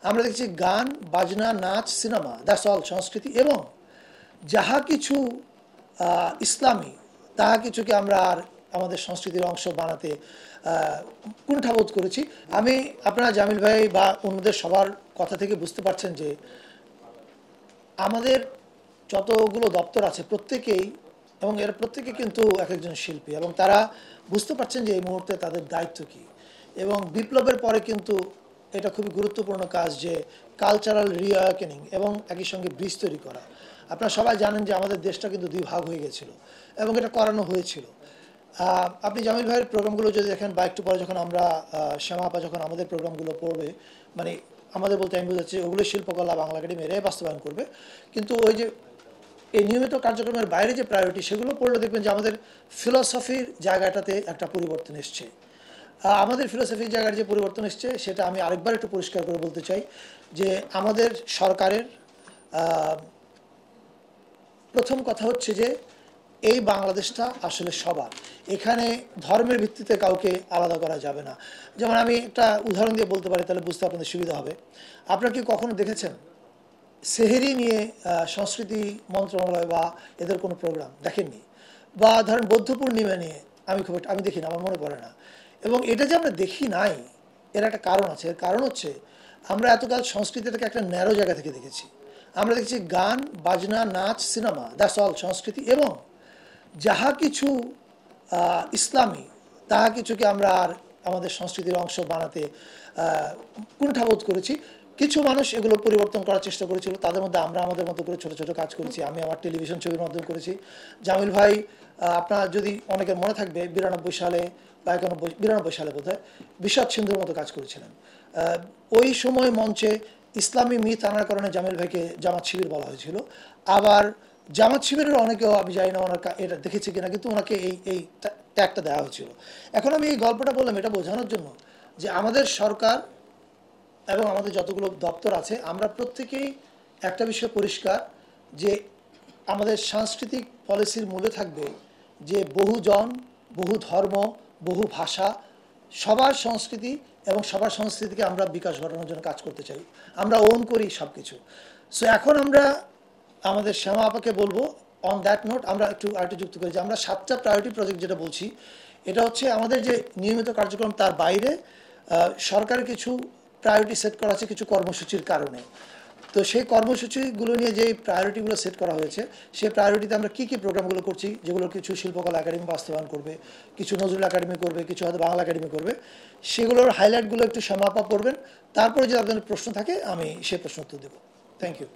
আমরা দেখছি গান, বাজনা, নাচ, সিনেমা, দ্যাটস অল সংস্কৃতি, এবং যাহা কিছু ইসলামী তাহা কিছুকে আমরা আর আমাদের সংস্কৃতির অংশ বানাতে কুণ্ঠাবোধ করেছি। আপনারা জামিল ভাই বা অন্যদের সবার কথা থেকে বুঝতে পারছেন যে আমাদের যতগুলো দপ্তর আছে প্রত্যেকেই, এবং এর প্রত্যেকে কিন্তু এক একজন শিল্পী, এবং তারা বুঝতে পারছেন যে এই মুহূর্তে তাদের দায়িত্ব কী। এবং বিপ্লবের পরে কিন্তু এটা খুবই গুরুত্বপূর্ণ কাজ যে কালচারাল রিঅ্যাওয়েকেনিং এবং একই সঙ্গে ব্রিজ তৈরি করা। আপনারা সবাই জানেন যে আমাদের দেশটা কিন্তু দুই ভাগ হয়ে গেছিল এবং এটা করানো হয়েছিল। আপনি জামিল ভাইয়ের প্রোগ্রামগুলো যদি দেখেন বা একটু পরে যখন আমরা শ্যামা আপা যখন আমাদের প্রোগ্রামগুলো পড়বে, মানে আমাদের বলতে আমি বোঝাচ্ছি ওগুলো শিল্পকলা বাংলা একাডেমি এরাই বাস্তবায়ন করবে, কিন্তু ওই যে এই নিয়মিত কার্যক্রমের বাইরে যে প্রায়োরিটি সেগুলো পড়লে দেখবেন যে আমাদের ফিলসফির জায়গাটাতে একটা পরিবর্তন এসছে। আমাদের ফিলসফির জায়গার যে পরিবর্তন এসছে সেটা আমি আরেকবার একটু পরিষ্কার করে বলতে চাই যে আমাদের সরকারের প্রথম কথা হচ্ছে যে এই বাংলাদেশটা আসলে সবার, এখানে ধর্মের ভিত্তিতে কাউকে আলাদা করা যাবে না। যেমন আমি একটা উদাহরণ দিয়ে বলতে পারি, তাহলে বুঝতে আপনাদের সুবিধা হবে। আপনারা কি কখনো দেখেছেন সেহেরি নিয়ে সংস্কৃতি মন্ত্রণালয় বা এদের কোনো প্রোগ্রাম দেখেননি? বা ধরেন বৌদ্ধ পূর্ণিমা নিয়ে আমি দেখি না, আমার মনে পড়ে না। এবং এটা যে আমরা দেখি নাই, এর একটা কারণ আছে। এর কারণ হচ্ছে আমরা এতকাল সংস্কৃতিটাকে একটা ন্যারো জায়গা থেকে দেখেছি। আমরা দেখছি গান, বাজনা, নাচ, সিনেমা, দ্যাটস অল সংস্কৃতি, এবং যাহা কিছু ইসলামী তাহা কিছুকে আমরা আর আমাদের সংস্কৃতির অংশ বানাতে কুণ্ঠাবোধ করেছি। কিছু মানুষ এগুলো পরিবর্তন করার চেষ্টা করেছিল, তাদের মধ্যে আমরা আমাদের মতো করে ছোটো ছোটো কাজ করেছি। আমি আমার টেলিভিশন ছবির মাধ্যমে করেছি। জামিল ভাই, আপনার যদি অনেকের মনে থাকবে 92 সালে বা 92 সালে বোধহয় বিষাদ সিন্ধুর মতো কাজ করেছিলেন। ওই সময় মঞ্চে ইসলামী মিথ আনার কারণে জামিল ভাইকে জামাত শিবির বলা হয়েছিল। আবার জামাত শিবিরের অনেকেও, আমি জানি না ওনার এটা দেখেছি কিনা, কিন্তু ওনাকে এই ট্যাগটা দেওয়া হয়েছিল। এখন আমি এই গল্পটা বললাম এটা বোঝানোর জন্য যে আমাদের সরকার এবং আমাদের যতগুলো দপ্তর আছে আমরা প্রত্যেকেই একটা বিষয় পরিষ্কার যে আমাদের সাংস্কৃতিক পলিসির মূলে থাকবে যে বহুজন, বহু ধর্ম, বহু ভাষা, সবার সংস্কৃতি এবং সবার সংস্কৃতিকে আমরা বিকাশ ঘটানোর জন্য কাজ করতে চাই। আমরা ওন করি সব কিছু। সো এখন আমরা আমাদের শ্যামা আপাকে বলবো অন দ্যাট নোট আমরা আরেকটু যুক্ত করি যে আমরা 7টা প্রায়োরিটি প্রজেক্ট যেটা বলছি, এটা হচ্ছে আমাদের যে নিয়মিত কার্যক্রম তার বাইরে সরকারের কিছু প্রায়োরিটি সেট করা আছে কিছু কর্মসূচির কারণে। তো সেই কর্মসূচিগুলো নিয়ে যে প্রায়োরিটিগুলো সেট করা হয়েছে, সেই প্রায়োরিটিতে আমরা কী কী প্রোগ্রামগুলো করছি, যেগুলো কিছু শিল্পকলা একাডেমি বাস্তবায়ন করবে, কিছু নজরুল একাডেমি করবে, কিছু হয়তো বাংলা একাডেমি করবে, সেগুলোর হাইলাইটগুলো একটু শ্যামা আপা পড়বেন। তারপরে যদি আপনাদের প্রশ্ন থাকে আমি সেই প্রশ্ন উত্তর দেবো। Thank you.